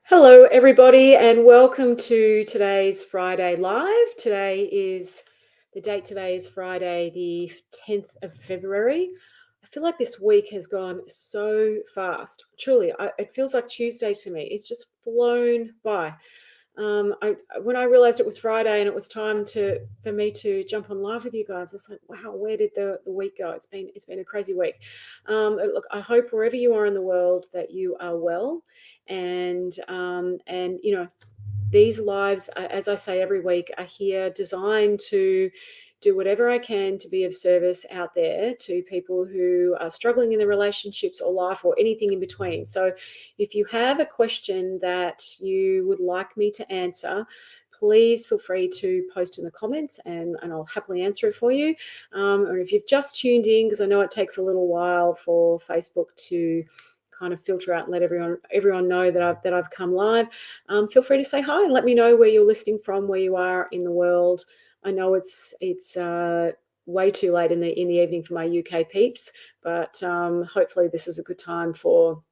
Hello, everybody, and welcome to today's Friday Live. The date today is Friday, the 10th of February. I feel like this week has gone so fast. Truly, it feels like Tuesday to me. It's just flown by. When I realized it was Friday and it was time for me to jump on live with you guys, I was like, wow, where did the week go? It's been a crazy week. Look, I hope wherever you are in the world that you are well, and these lives, as I say every week, are here designed to do whatever I can to be of service out there to people who are struggling in their relationships or life or anything in between. So if you have a question that you would like me to answer, please feel free to post in the comments and I'll happily answer it for you. Or if you've just tuned in, because I know it takes a little while for Facebook to kind of filter out and let everyone know that I've come live. Feel free to say hi and let me know where you're listening from, where you are in the world. I know it's way too late in the evening for my UK peeps, but hopefully this is a good time for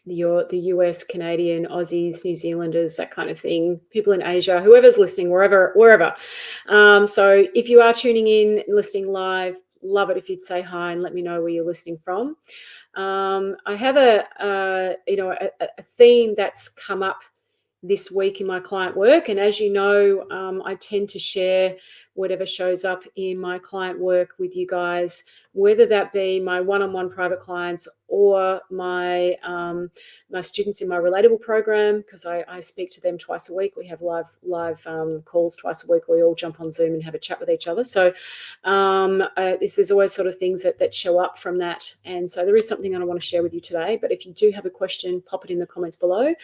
the US, Canadian, Aussies, New Zealanders, that kind of thing. People in Asia, whoever's listening, wherever. So if you are tuning in, listening live, love it if you'd say hi and let me know where you're listening from. I have a theme that's come up this week in my client work. And as you know, I tend to share whatever shows up in my client work with you guys, whether that be my one-on-one private clients or my students in my Relatable program, because I speak to them twice a week. We have live calls twice a week. We all jump on Zoom and have a chat with each other. So there's always sort of things that show up from that. And so there is something that I want to share with you today. But if you do have a question, pop it in the comments below.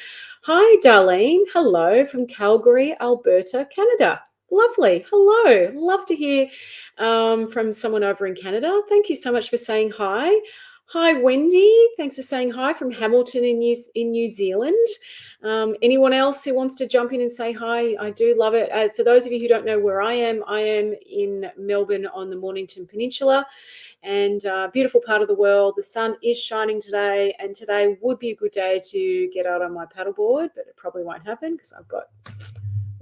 Hi, Darlene. Hello from Calgary, Alberta, Canada. Lovely. Hello. Love to hear from someone over in Canada. Thank you so much for saying hi. Hi, Wendy. Thanks for saying hi from Hamilton in New Zealand. Anyone else who wants to jump in and say hi? I do love it. For those of you who don't know where I am in Melbourne on the Mornington Peninsula, and beautiful part of the world. The sun is shining today, and today would be a good day to get out on my paddleboard, but it probably won't happen because I've got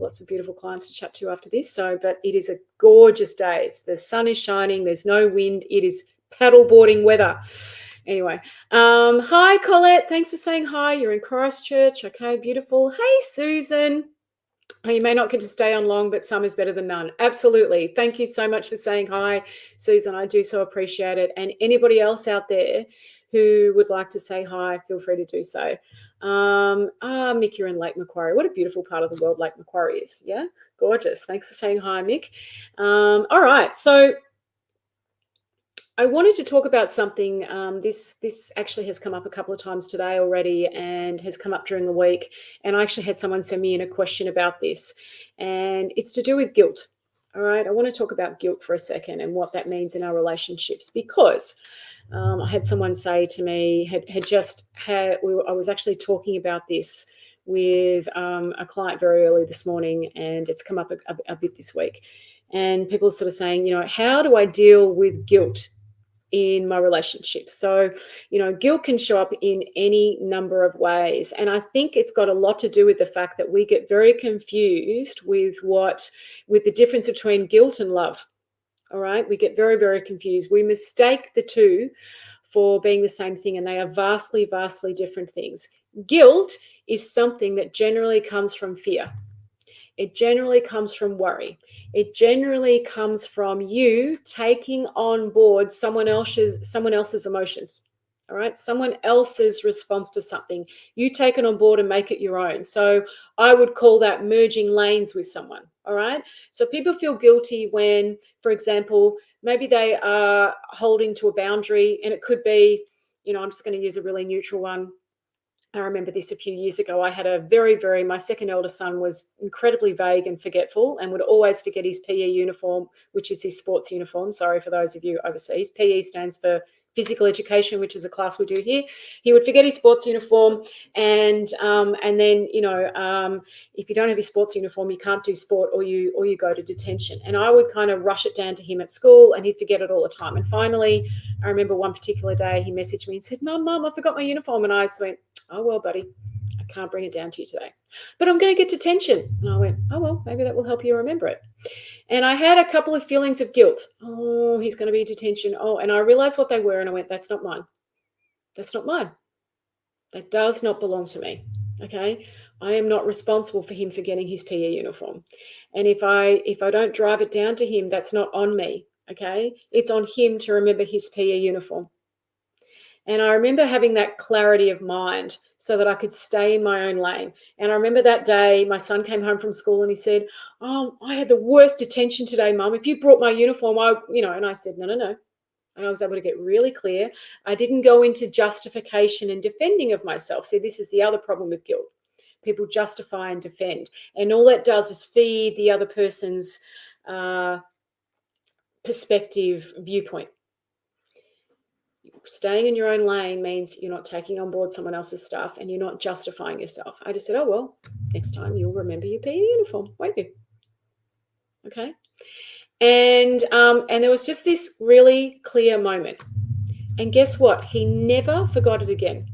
lots of beautiful clients to chat to after this. But it is a gorgeous day. The sun is shining. There's no wind. It is paddleboarding weather. Anyway, hi, Colette. Thanks for saying hi. You're in Christchurch. Okay, beautiful. Hey, Susan. You may not get to stay on long, but some is better than none. Absolutely. Thank you so much for saying hi, Susan. I do so appreciate it. And anybody else out there who would like to say hi, feel free to do so. Mick, you're in Lake Macquarie. What a beautiful part of the world Lake Macquarie is. Yeah, gorgeous. Thanks for saying hi, Mick. All right. So I wanted to talk about something. This actually has come up a couple of times today already and has come up during the week. And I actually had someone send me in a question about this. And it's to do with guilt. All right. I want to talk about guilt for a second and what that means in our relationships, because I had someone say to me, I was actually talking about this with a client very early this morning, and it's come up a bit this week. And people are sort of saying, how do I deal with guilt in my relationships? So, guilt can show up in any number of ways. And I think it's got a lot to do with the fact that we get very confused with the difference between guilt and love. All right. We get very, very confused. We mistake the two for being the same thing, and they are vastly, vastly different things. Guilt is something that generally comes from fear. It generally comes from worry. It generally comes from you taking on board someone else's emotions. All right, someone else's response to something. You take it on board and make it your own. So I would call that merging lanes with someone. All right. So people feel guilty when, for example, maybe they are holding to a boundary, and it could be, I'm just going to use a really neutral one. I remember this a few years ago. I had my second eldest son was incredibly vague and forgetful and would always forget his PE uniform, which is his sports uniform. Sorry for those of you overseas. PE stands for physical education, which is a class we do here. He would forget his sports uniform, and then if you don't have your sports uniform, you can't do sport, or you go to detention. And I would kind of rush it down to him at school, and he'd forget it all the time. And finally, I remember one particular day he messaged me and said, "Mum, I forgot my uniform," and I just went, "Oh well, buddy. can't bring it down to you today. But I'm going to get detention. And I went, oh, well, maybe that will help you remember it. And I had a couple of feelings of guilt. Oh, he's going to be in detention. Oh, and I realized what they were. And I went, that's not mine. That's not mine. That does not belong to me. Okay. I am not responsible for him forgetting his PE uniform. And if I don't drive it down to him, that's not on me. Okay. It's on him to remember his PE uniform. And I remember having that clarity of mind so that I could stay in my own lane. And I remember that day my son came home from school and he said, oh, I had the worst detention today, Mum. If you brought my uniform, and I said, no. And I was able to get really clear. I didn't go into justification and defending of myself. See, this is the other problem with guilt. People justify and defend. And all that does is feed the other person's perspective, viewpoint. Staying in your own lane means you're not taking on board someone else's stuff and you're not justifying yourself. I just said, oh, well, next time you'll remember your PE uniform, won't you? Okay. And there was just this really clear moment. And guess what? He never forgot it again.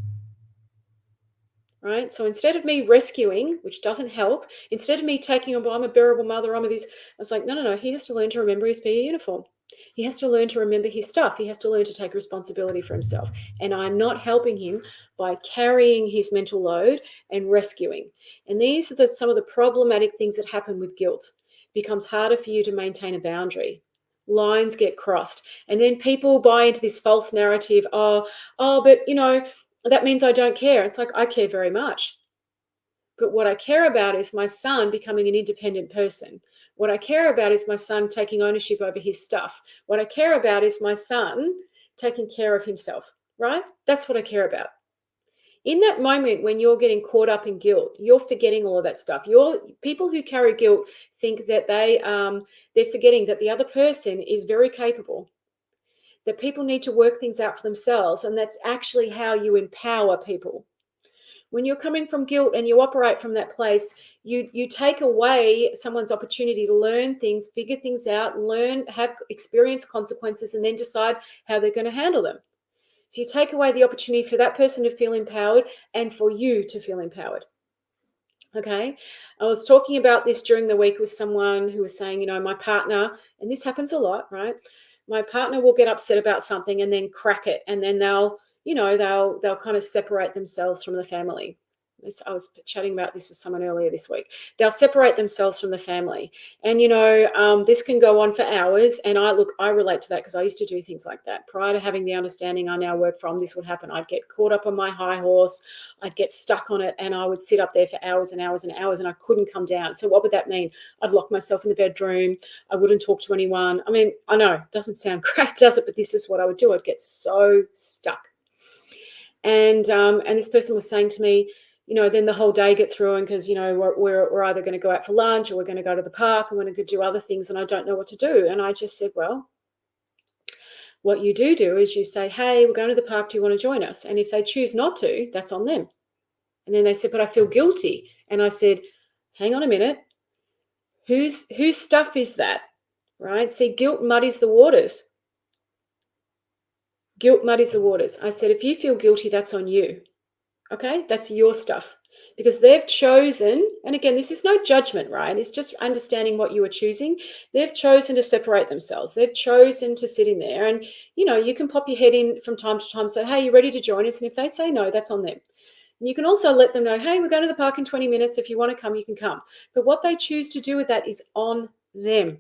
Right? So instead of me rescuing, which doesn't help, instead of me taking on, I'm a bearable mother, I'm a this, I was like, no. He has to learn to remember his PE uniform. He has to learn to remember his stuff. He has to learn to take responsibility for himself. And I'm not helping him by carrying his mental load and rescuing. And these are some of the problematic things that happen with guilt. It becomes harder for you to maintain a boundary. Lines get crossed. And then people buy into this false narrative, but that means I don't care. It's like, I care very much. But what I care about is my son becoming an independent person. What I care about is my son taking ownership over his stuff. What I care about is my son taking care of himself, right? That's what I care about. In that moment when you're getting caught up in guilt, you're forgetting all of that stuff. People who carry guilt think that they're forgetting that the other person is very capable, that people need to work things out for themselves, and that's actually how you empower people. When you're coming from guilt and you operate from that place, you take away someone's opportunity to learn things, figure things out, have experience consequences, and then decide how they're going to handle them. So you take away the opportunity for that person to feel empowered and for you to feel empowered. Okay. I was talking about this during the week with someone who was saying, my partner, and this happens a lot, right? My partner will get upset about something and then crack it, and then they'll kind of separate themselves from the family. I was chatting about this with someone earlier this week. They'll separate themselves from the family. And, this can go on for hours. And I relate to that because I used to do things like that. Prior to having the understanding I now work from, this would happen. I'd get caught up on my high horse. I'd get stuck on it, and I would sit up there for hours and hours and hours, and I couldn't come down. So what would that mean? I'd lock myself in the bedroom. I wouldn't talk to anyone. I mean, I know it doesn't sound great, does it? But this is what I would do. I'd get so stuck. And this person was saying to me, then the whole day gets ruined because, we're either going to go out for lunch or we're going to go to the park and we're going to do other things, and I don't know what to do. And I just said, well, what you do is you say, hey, we're going to the park. Do you want to join us? And if they choose not to, that's on them. And then they said, but I feel guilty. And I said, hang on a minute. Whose stuff is that? Right? See, guilt muddies the waters. Guilt muddies the waters. I said, if you feel guilty, that's on you. Okay, that's your stuff, because they've chosen, and again, this is no judgment, right? It's just understanding what you are choosing. They've chosen to separate themselves. They've chosen to sit in there, and you can pop your head in from time to time and say, hey, you ready to join us? And if they say no, that's on them. And you can also let them know, hey, we're going to the park in 20 minutes. If you want to come, you can come. But what they choose to do with that is on them.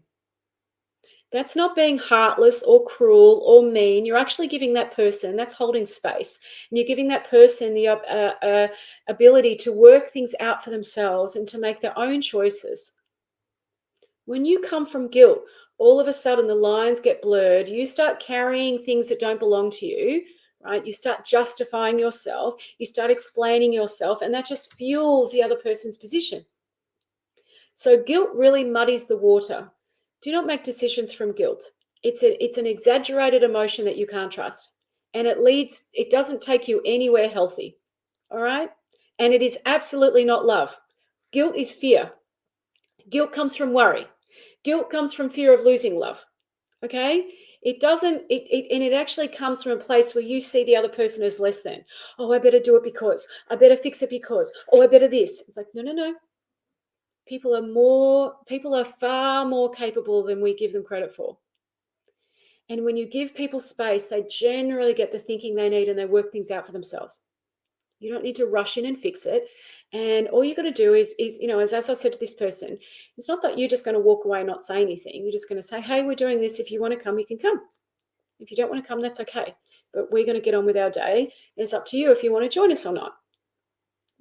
That's not being heartless or cruel or mean. You're actually giving that person, that's holding space. And you're giving that person the ability to work things out for themselves and to make their own choices. When you come from guilt, all of a sudden the lines get blurred. You start carrying things that don't belong to you, right? You start justifying yourself. You start explaining yourself, and that just fuels the other person's position. So guilt really muddies the water. Do not make decisions from guilt. It's an exaggerated emotion that you can't trust. And it doesn't take you anywhere healthy. All right? And it is absolutely not love. Guilt is fear. Guilt comes from worry. Guilt comes from fear of losing love. Okay? It doesn't, and it actually comes from a place where you see the other person as less than. Oh, I better do it because, I better fix it because, oh, I better this. It's like, no, no, no. People are far more capable than we give them credit for. And when you give people space, they generally get the thinking they need and they work things out for themselves. You don't need to rush in and fix it. And all you got to do is, as I said to this person, it's not that you're just going to walk away and not say anything. You're just going to say, hey, we're doing this. If you want to come, you can come. If you don't want to come, that's okay. But we're going to get on with our day. It's up to you if you want to join us or not.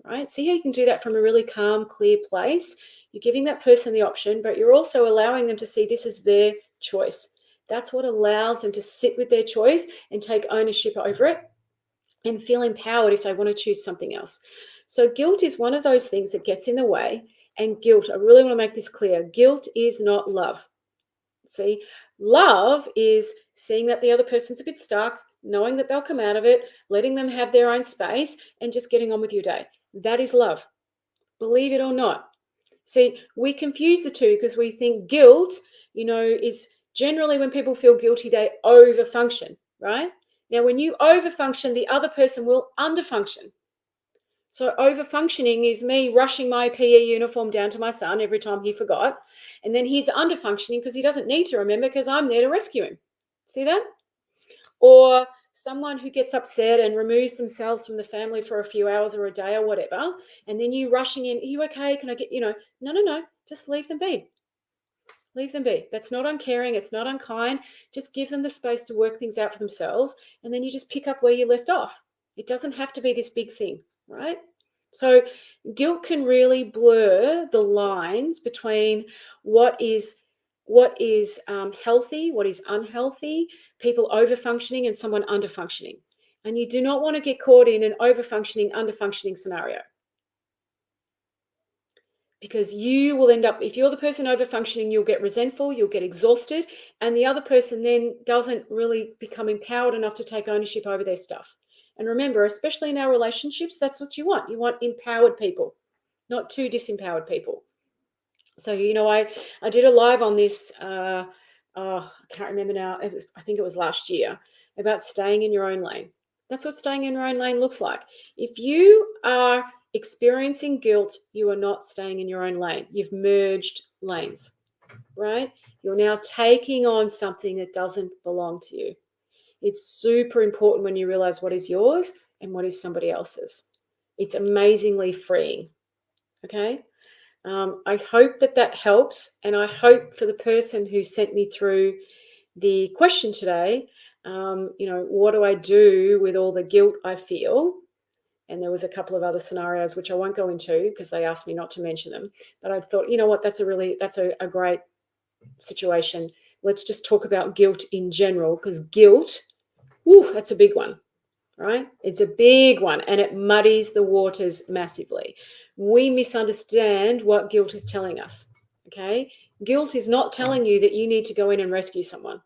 Right? See how you can do that from a really calm, clear place. You're giving that person the option, but you're also allowing them to see this is their choice. That's what allows them to sit with their choice and take ownership over it and feel empowered if they want to choose something else. So guilt is one of those things that gets in the way. And guilt, I really want to make this clear, guilt is not love. See, love is seeing that the other person's a bit stuck, knowing that they'll come out of it, letting them have their own space, and just getting on with your day. That is love, believe it or not. See, we confuse the two because we think guilt, is generally when people feel guilty, they overfunction, right? Now, when you overfunction, the other person will underfunction. So overfunctioning is me rushing my PE uniform down to my son every time he forgot. And then he's underfunctioning because he doesn't need to remember because I'm there to rescue him. See that? Or someone who gets upset and removes themselves from the family for a few hours or a day or whatever. And then you rushing in, are you okay? Can I get, no, just leave them be. Leave them be. That's not uncaring. It's not unkind. Just give them the space to work things out for themselves. And then you just pick up where you left off. It doesn't have to be this big thing, right? So guilt can really blur the lines between what is healthy, what is unhealthy, people overfunctioning and someone underfunctioning. And you do not want to get caught in an overfunctioning, underfunctioning scenario. Because you will end up, if you're the person overfunctioning, you'll get resentful, you'll get exhausted, and the other person then doesn't really become empowered enough to take ownership over their stuff. And remember, especially in our relationships, that's what you want. You want empowered people, not too disempowered people. So, I did a live on this, I can't remember now, I think it was last year, about staying in your own lane. That's what staying in your own lane looks like. If you are experiencing guilt, you are not staying in your own lane. You've merged lanes, right? You're now taking on something that doesn't belong to you. It's super important when you realize what is yours and what is somebody else's. It's amazingly freeing, okay? I hope that helps, and I hope for the person who sent me through the question today, what do I do with all the guilt I feel? And there was a couple of other scenarios which I won't go into because they asked me not to mention them. But I thought, that's a great situation. Let's just talk about guilt in general, because guilt, that's a big one, right? It's a big one, and it muddies the waters massively. We misunderstand what guilt is telling us, okay? Guilt is not telling you that you need to go in and rescue someone.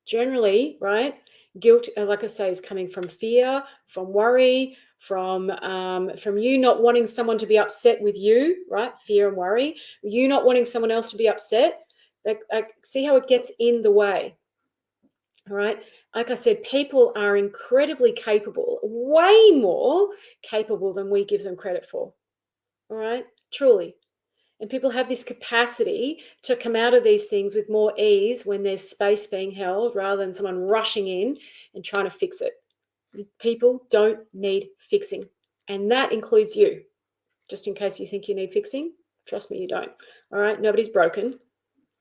Generally, right? Guilt, like I say, is coming from fear, from worry, from you not wanting someone to be upset with you, right? Fear and worry. You not wanting someone else to be upset. See how it gets in the way. All right. Like I said, people are incredibly capable, way more capable than we give them credit for. All right. Truly. And people have this capacity to come out of these things with more ease when there's space being held rather than someone rushing in and trying to fix it. People don't need fixing. And that includes you. Just in case you think you need fixing, trust me, you don't. All right. Nobody's broken.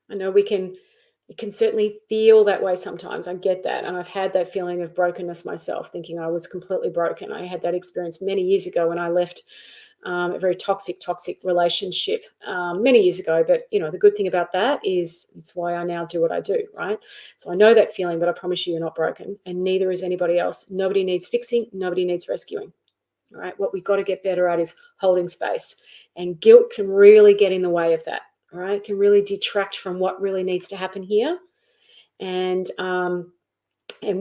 I know it can certainly feel that way sometimes. I get that. And I've had that feeling of brokenness myself, thinking I was completely broken. I had that experience many years ago when I left a very toxic relationship many years ago. But, the good thing about that is it's why I now do what I do, right? So I know that feeling, but I promise you're not broken, and neither is anybody else. Nobody needs fixing. Nobody needs rescuing. All right. What we've got to get better at is holding space. And guilt can really get in the way of that. All right. It can really detract from what really needs to happen here. And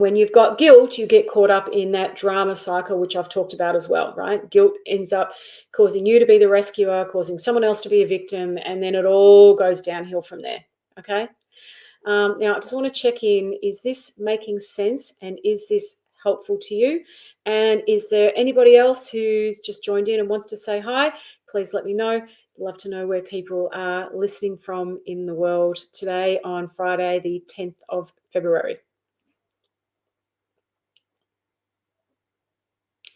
when you've got guilt, you get caught up in that drama cycle, which I've talked about as well, right? Guilt ends up causing you to be the rescuer, causing someone else to be a victim, and then it all goes downhill from there, okay? Now, I just want to check in. Is this making sense? And is this helpful to you? And is there anybody else who's just joined in and wants to say hi? Please let me know. I'd love to know where people are listening from in the world today on Friday, the 10th of February.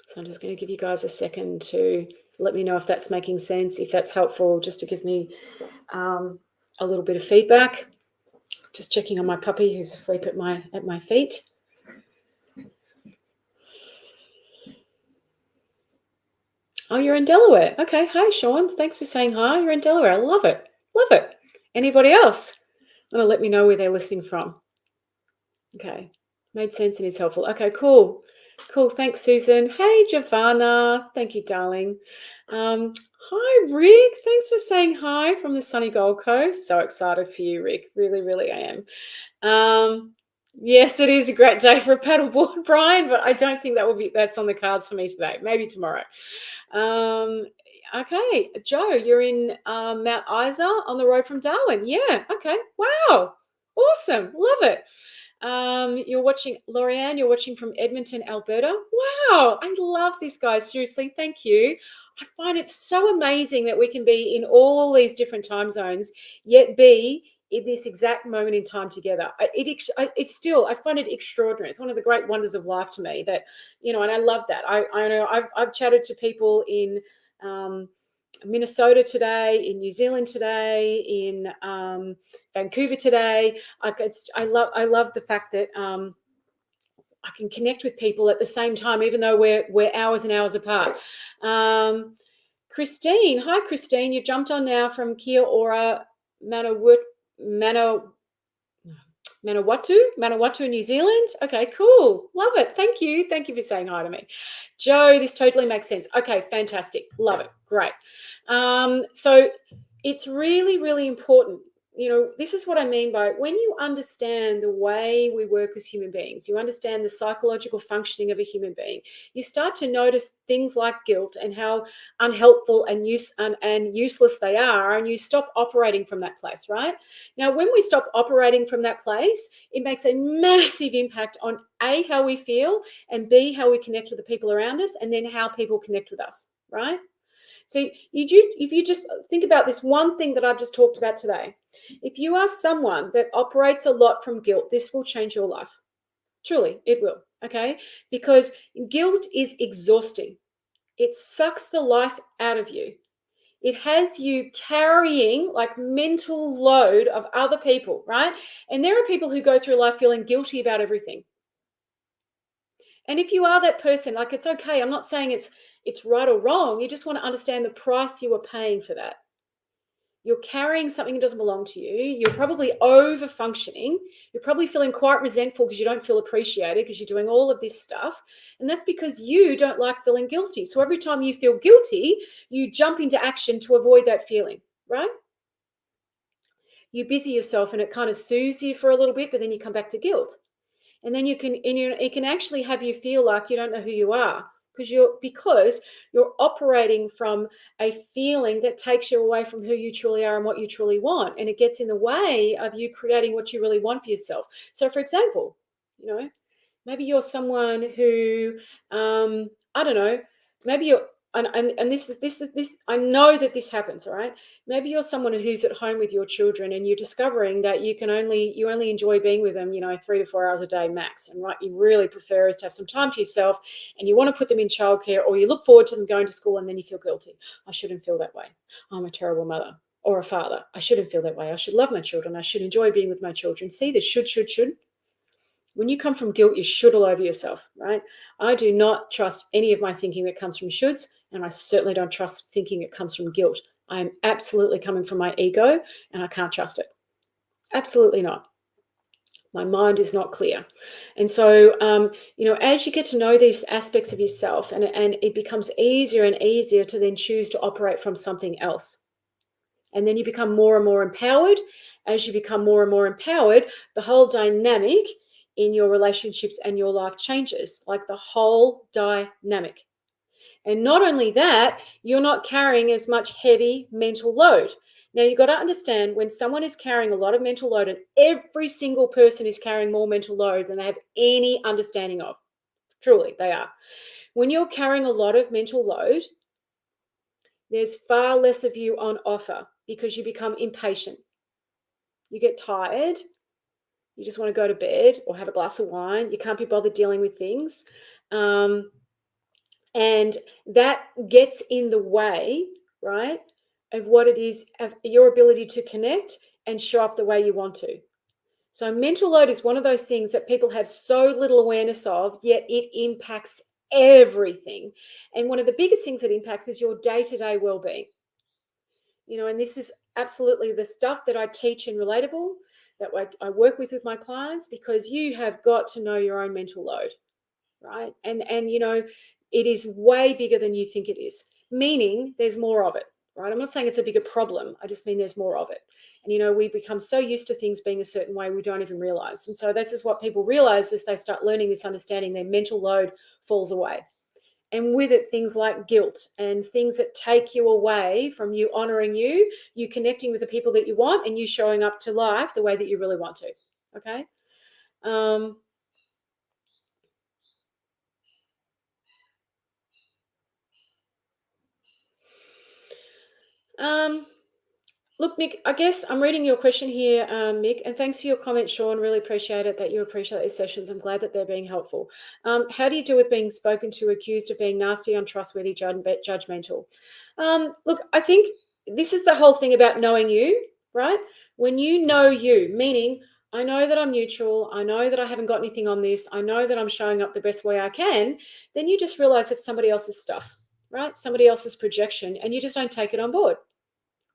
So I'm just going to give you guys a second to let me know if that's making sense, if that's helpful, just to give me a little bit of feedback. Just checking on my puppy who's asleep at my feet. Oh, you're in Delaware. Okay. Hi, Sean. Thanks for saying hi. You're in Delaware. I love it. Love it. Anybody else want to let me know where they're listening from? Okay. Made sense and is helpful. Okay, cool. Cool. Thanks, Susan. Hey, Giovanna. Thank you, darling. Hi, Rick. Thanks for saying hi from the sunny Gold Coast. So excited for you, Rick. Really, really I am. Yes, it is a great day for a paddleboard, Brian, but I don't think that's on the cards for me today. Maybe tomorrow. Okay, Joe, you're in Mount Isa on the road from Darwin. Yeah, okay. Wow. Awesome. Love it. You're watching, Lorianne, you're watching from Edmonton, Alberta. Wow, I love this, guys. Seriously, thank you. I find it so amazing that we can be in all these different time zones, yet be in this exact moment in time together. It's still, I find it extraordinary. It's one of the great wonders of life to me that, and I love that. I know I've chatted to people in Minnesota today, in New Zealand today, in Vancouver today. I love the fact that I can connect with people at the same time, even though we're hours and hours apart. Christine, hi Christine, you jumped on now from Kia Ora, Manawatu, New Zealand. Okay, cool. Love it. Thank you. Thank you for saying hi to me. Joe, this totally makes sense. Okay, fantastic. Love it. Great. So it's really, really important. This is what I mean by when you understand the way we work as human beings, you understand the psychological functioning of a human being, you start to notice things like guilt and how unhelpful and useless they are, and you stop operating from that place, right? Now, when we stop operating from that place, it makes a massive impact on A, how we feel, and B, how we connect with the people around us, and then how people connect with us, right? So if you just think about this one thing that I've just talked about today, if you are someone that operates a lot from guilt, this will change your life. Truly, it will, okay? Because guilt is exhausting. It sucks the life out of you. It has you carrying like mental load of other people, right? And there are people who go through life feeling guilty about everything. And if you are that person, like, it's okay. I'm not saying it's right or wrong. You just want to understand the price you are paying for that. You're carrying something that doesn't belong to you. You're probably over functioning. You're probably feeling quite resentful because you don't feel appreciated because you're doing all of this stuff. And that's because you don't like feeling guilty. So every time you feel guilty, you jump into action to avoid that feeling, right? You busy yourself and it kind of soothes you for a little bit, but then you come back to guilt. And then it can actually have you feel like you don't know who you are because you're operating from a feeling that takes you away from who you truly are and what you truly want, and it gets in the way of you creating what you really want for yourself. So for example, maybe you're someone who I don't know, maybe you're and this I know that this happens, all right? Maybe you're someone who's at home with your children and you're discovering that you only enjoy being with them, 3 to 4 hours a day max. And what you really prefer is to have some time to yourself, and you want to put them in childcare, or you look forward to them going to school and then you feel guilty. I shouldn't feel that way. I'm a terrible mother or a father. I shouldn't feel that way. I should love my children. I should enjoy being with my children. See the should. When you come from guilt, you should all over yourself, right? I do not trust any of my thinking that comes from shoulds, and I certainly don't trust thinking it comes from guilt. I am absolutely coming from my ego, and I can't trust it. Absolutely not. My mind is not clear. And so, as you get to know these aspects of yourself, and it becomes easier and easier to then choose to operate from something else. And then you become more and more empowered. As you become more and more empowered, the whole dynamic in your relationships and your life changes, like the whole dynamic. And not only that, you're not carrying as much heavy mental load. Now, you've got to understand, when someone is carrying a lot of mental load, and every single person is carrying more mental load than they have any understanding of, truly, they are. When you're carrying a lot of mental load, there's far less of you on offer because you become impatient. You get tired. You just want to go to bed or have a glass of wine. You can't be bothered dealing with things. And that gets in the way, right, of what it is, of your ability to connect and show up the way you want to. So mental load is one of those things that people have so little awareness of, yet it impacts everything. And one of the biggest things it impacts is your day-to-day well-being. And this is absolutely the stuff that I teach in Relatable, that I work with my clients, because you have got to know your own mental load, right? And it is way bigger than you think it is, meaning there's more of it, right? I'm not saying it's a bigger problem. I just mean there's more of it. And we become so used to things being a certain way, we don't even realize. And so this is what people realize as they start learning this understanding: their mental load falls away. And with it, things like guilt and things that take you away from you honoring you connecting with the people that you want, and you showing up to life the way that you really want to. Okay. Look, Mick, I guess I'm reading your question here, Mick, and thanks for your comment, Sean. Really appreciate it that you appreciate these sessions. I'm glad that they're being helpful. How do you deal with being spoken to, accused of being nasty, untrustworthy, judgmental? Look, I think this is the whole thing about knowing you, right? When you know you, meaning I know that I'm neutral, I know that I haven't got anything on this, I know that I'm showing up the best way I can, then you just realize it's somebody else's stuff, right? Somebody else's projection, and you just don't take it on board.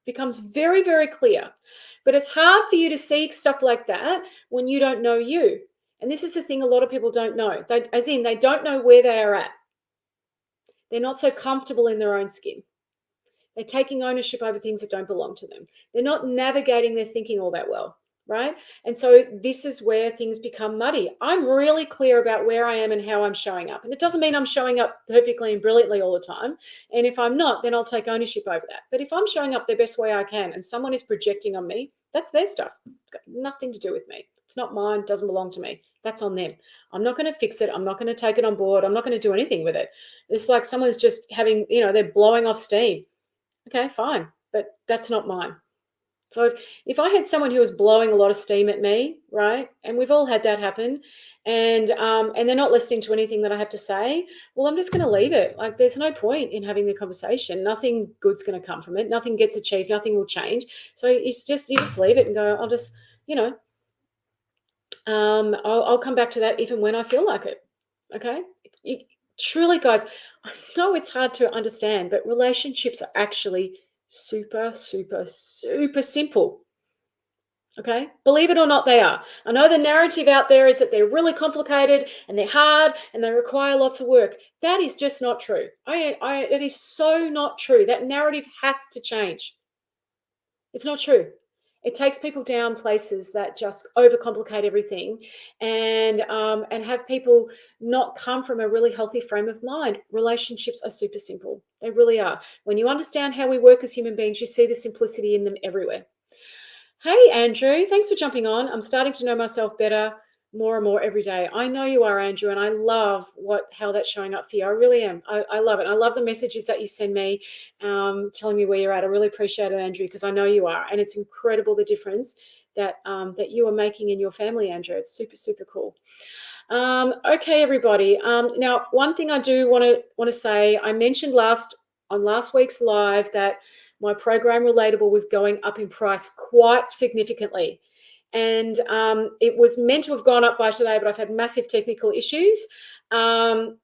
Becomes very, very clear. But it's hard for you to see stuff like that when you don't know you. And this is the thing a lot of people don't know. They don't know where they are at. They're not so comfortable in their own skin. They're taking ownership over things that don't belong to them. They're not navigating their thinking all that well, right? And so this is where things become muddy. I'm really clear about where I am and how I'm showing up. And it doesn't mean I'm showing up perfectly and brilliantly all the time. And if I'm not, then I'll take ownership over that. But if I'm showing up the best way I can and someone is projecting on me, that's their stuff. It's got nothing to do with me. It's not mine, doesn't belong to me. That's on them. I'm not going to fix it. I'm not going to take it on board. I'm not going to do anything with it. It's like someone's just having, they're blowing off steam. Okay, fine, but that's not mine. So if I had someone who was blowing a lot of steam at me, right, and we've all had that happen, and they're not listening to anything that I have to say, well, I'm just going to leave it. Like, there's no point in having the conversation. Nothing good's going to come from it. Nothing gets achieved. Nothing will change. So it's just, you just leave it and go, I'll just, I'll come back to that if and when I feel like it. Okay. Truly, guys, I know it's hard to understand, but relationships are actually super, super, super simple. Okay. Believe it or not, they are. I know the narrative out there is that they're really complicated and they're hard and they require lots of work. That is just not true. That is so not true. That narrative has to change. It's not true. It takes people down places that just overcomplicate everything, and have people not come from a really healthy frame of mind. Relationships are super simple. They really are. When you understand how we work as human beings, you see the simplicity in them everywhere. Hey, Andrew, thanks for jumping on. I'm starting to know myself better more and more every day. I know you are, Andrew, and I love how that's showing up for you. I really am. I love it. I love the messages that you send me, telling me where you're at. I really appreciate it, Andrew, because I know you are, and it's incredible the difference that you are making in your family, Andrew. It's super, super cool. Okay, everybody. Now, one thing I do want to say, I mentioned on last week's live that my program Relatable was going up in price quite significantly. And it was meant to have gone up by today, but I've had massive technical issues. It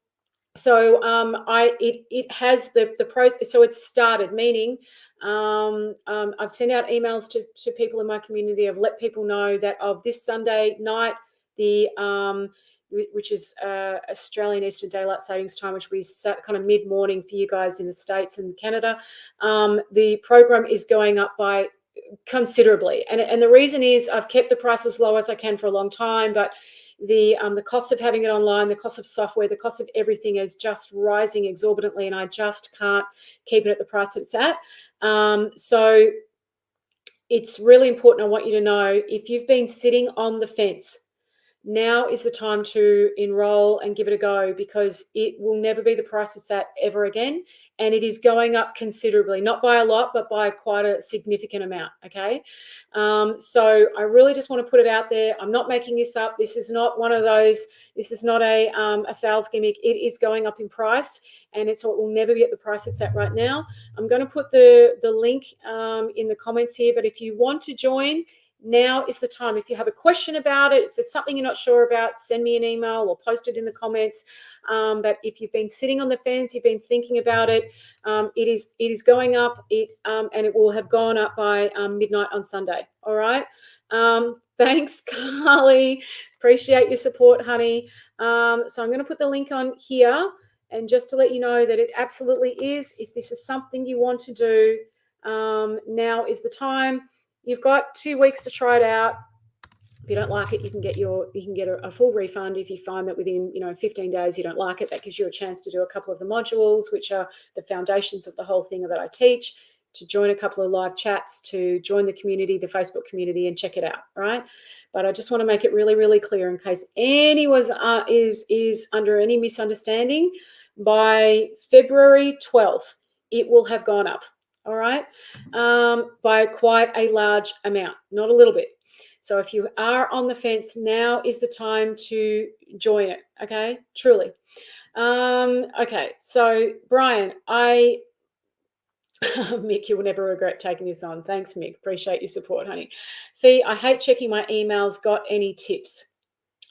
has the pros. So it's started, meaning I've sent out emails to people in my community. I've let people know that of this Sunday night, which is Australian Eastern Daylight Savings Time, which we set kind of mid-morning for you guys in the States and Canada. The program is going up by considerably, and the reason is I've kept the price as low as I can for a long time, but the cost of having it online, the cost of software, the cost of everything is just rising exorbitantly, and I just can't keep it at the price it's at. So it's really important. I want you to know, if you've been sitting on the fence, now is the time to enroll and give it a go, because it will never be the price it's at ever again. And it is going up considerably, not by a lot, but by quite a significant amount. Okay. So I really just want to put it out there. I'm not making this up. This is not one of those, this is not a sales gimmick. It is going up in price, and it will never be at the price it's at right now. I'm going to put the link in the comments here, but if you want to join, now is the time. If you have a question about it, if there's something you're not sure about, send me an email or post it in the comments. But if you've been sitting on the fence, you've been thinking about it, it is going up, and it will have gone up by midnight on Sunday. All right. Thanks, Carly. Appreciate your support, honey. So I'm going to put the link on here, and just to let you know that it absolutely is. If this is something you want to do, now is the time. You've got 2 weeks to try it out. If you don't like it, you can get a full refund. If you find that within 15 days you don't like it, that gives you a chance to do a couple of the modules, which are the foundations of the whole thing that I teach, to join a couple of live chats, to join the community, the Facebook community, and check it out. Right? But I just want to make it really, really clear, in case anyone is under any misunderstanding. By February 12th, it will have gone up. All right, by quite a large amount, not a little bit. So if you are on the fence, now is the time to join it. Okay, truly. Okay, so Brian, Mick, you will never regret taking this on. Thanks, Mick. Appreciate your support, honey. Fee, I hate checking my emails. Got any tips?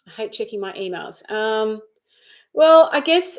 I hate checking my emails. Well, I guess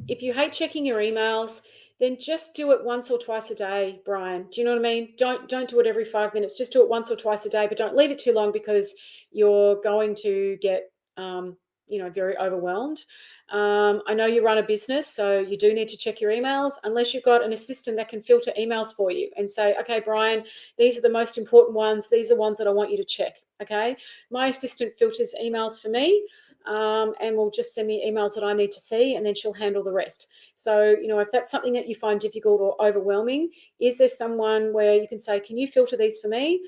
if you hate checking your emails, then just do it once or twice a day, Brian. Do you know what I mean? Don't do it every 5 minutes. Just do it once or twice a day, but don't leave it too long, because you're going to get very overwhelmed. I know you run a business, so you do need to check your emails, unless you've got an assistant that can filter emails for you and say, okay, Brian, these are the most important ones. These are ones that I want you to check. Okay. My assistant filters emails for me. And will just send me emails that I need to see, and then she'll handle the rest. So, if that's something that you find difficult or overwhelming, is there someone where you can say, can you filter these for me?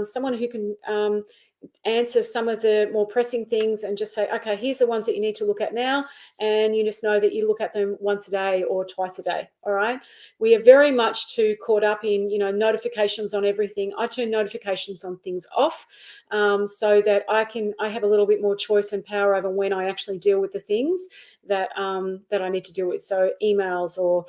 Someone who can answer some of the more pressing things, and just say, okay, here's the ones that you need to look at now, and you just know that you look at them once a day or twice a day. All right. We are very much too caught up in notifications on everything. I turn notifications on things off, so that I have a little bit more choice and power over when I actually deal with the things that I need to deal with. So emails or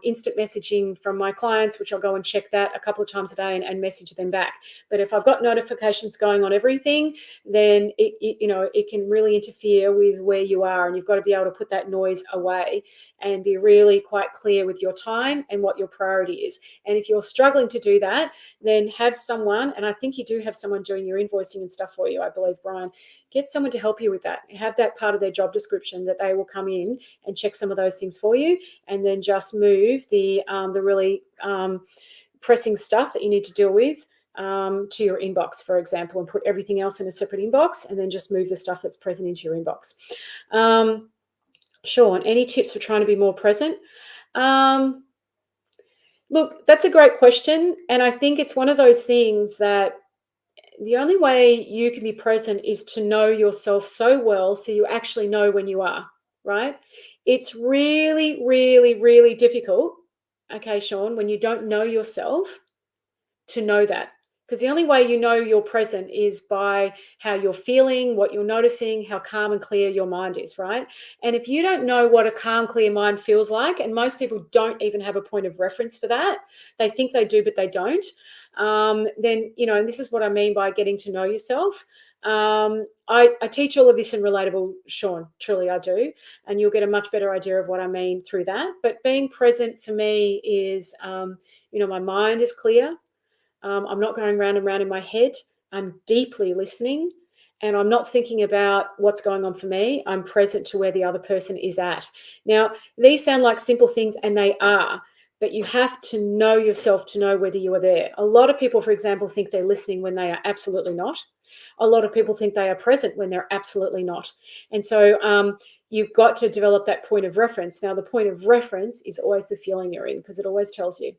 instant messaging from my clients, which I'll go and check that a couple of times a day and message them back. But if I've got notifications going on everything, then it can really interfere with where you are, and you've got to be able to put that noise away and be really quite clear with your time and what your priority is. And if you're struggling to do that, then have someone, and I think you do have someone doing your invoicing and stuff for you, I believe, Brian. Get someone to help you with that. Have that part of their job description, that they will come in and check some of those things for you, and then just move the really pressing stuff that you need to deal with to your inbox, for example, and put everything else in a separate inbox, and then just move the stuff that's present into your inbox. Sean, any tips for trying to be more present? Look, that's a great question, and I think it's one of those things that the only way you can be present is to know yourself so well, so you actually know when you are, right? It's really, really, really difficult, okay, Sean, when you don't know yourself, to know that. Because the only way you know you're present is by how you're feeling, what you're noticing, how calm and clear your mind is, right? And if you don't know what a calm, clear mind feels like, and most people don't even have a point of reference for that, they think they do, but they don't, then, and this is what I mean by getting to know yourself. I teach all of this in Relatable, Sean, truly I do, and you'll get a much better idea of what I mean through that. But being present for me is, my mind is clear. I'm not going round and round in my head. I'm deeply listening, and I'm not thinking about what's going on for me. I'm present to where the other person is at. Now, these sound like simple things, and they are, but you have to know yourself to know whether you are there. A lot of people, for example, think they're listening when they are absolutely not. A lot of people think they are present when they're absolutely not. And so you've got to develop that point of reference. Now, the point of reference is always the feeling you're in, because it always tells you.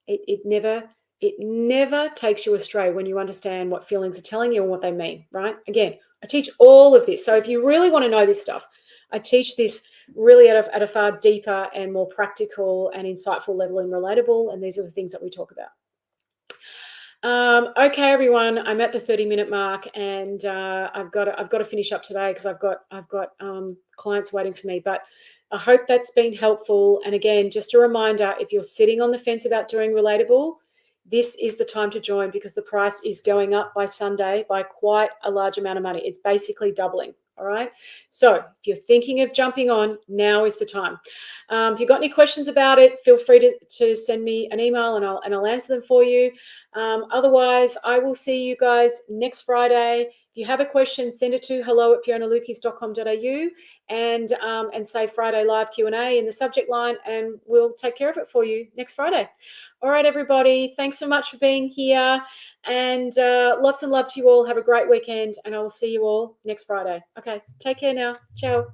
It never takes you astray when you understand what feelings are telling you and what they mean, right? Again, I teach all of this. So if you really want to know this stuff, I teach this really at a far deeper and more practical and insightful level in Relatable, and these are the things that we talk about. Okay, everyone, I'm at the 30-minute mark, and I've got to finish up today because I've got clients waiting for me. But I hope that's been helpful. And again, just a reminder, if you're sitting on the fence about doing Relatable, this is the time to join, because the price is going up by Sunday by quite a large amount of money. It's basically doubling. All right. So if you're thinking of jumping on, now is the time. If you've got any questions about it, feel free to send me an email, and I'll answer them for you. Otherwise, I will see you guys next Friday. If you have a question, send it to hello@fionalukeis.com.au and say Friday Live Q&A in the subject line, and we'll take care of it for you next Friday. All right, everybody. Thanks so much for being here, and lots of love to you all. Have a great weekend, and I will see you all next Friday. Okay, take care now. Ciao.